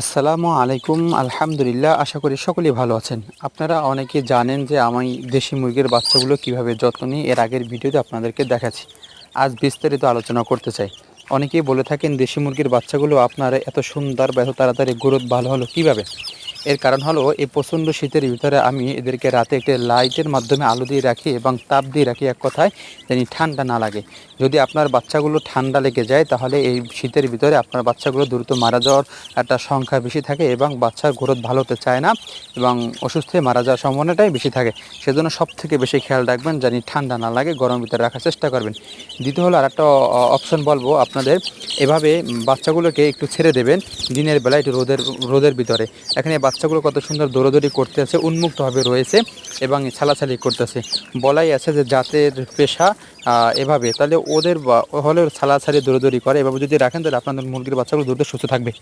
আসসালামু আলাইকুম। আলহামদুলিল্লাহ, আশা করি সকলেই ভালো আছেন। আপনারা অনেকে জানেন যে আমি দেশি মুরগির বাচ্চাগুলো কিভাবে যত্ন নিই, এর আগের ভিডিওতে আপনাদেরকে দেখাচ্ছি। আজ বিস্তারিত আলোচনা করতে চাই। অনেকেই বলে থাকেন দেশি মুরগির বাচ্চাগুলো আপনার এত সুন্দর বা এত তাড়াতাড়ি গ্রোথ ভালো হলো কীভাবে? এর কারণ হলো এই প্রচণ্ড শীতের ভিতরে আমি এদেরকে রাতে একটি লাইটের মাধ্যমে আলো দিয়ে রাখি এবং তাপ দিয়ে রাখি, এক কথায় যেন ঠান্ডা না লাগে। যদি আপনার বাচ্চাগুলো ঠান্ডা লেগে যায় তাহলে এই শীতের ভিতরে আপনার বাচ্চাগুলো দ্রুত মারা যাওয়ার একটা সংখ্যা বেশি থাকে এবং বাচ্চার গ্রোথ ভালো হতে চায় না এবং অসুস্থ হয়ে মারা যাওয়ার সম্ভাবনাটাই বেশি থাকে। সেজন্য সবথেকে বেশি খেয়াল রাখবেন যেন ঠান্ডা না লাগে, গরমের ভিতরে রাখার চেষ্টা করবেন। দ্বিতীয় হলো আরেকটা অপশন বলবো আপনাদের, এভাবে বাচ্চাগুলোকে একটু ছেড়ে দেবেন দিনের বেলা একটু রোদের ভিতরে। এখানে বাচ্চাগুলো কত সুন্দর দৌড়াদৌড়ি করতেছে, উন্মুক্তভাবে রয়েছে এবং ছালাছালি করতেছে। বলাই আছে যে জাতের পেশা এভাবে, তাহলে ওদের হলে ছালাছালি দৌড়াদৌড়ি করে, এভাবে যদি রাখেন তাহলে আপনাদের মুরগির বাচ্চাগুলো দ্রুত সুস্থ থাকবে।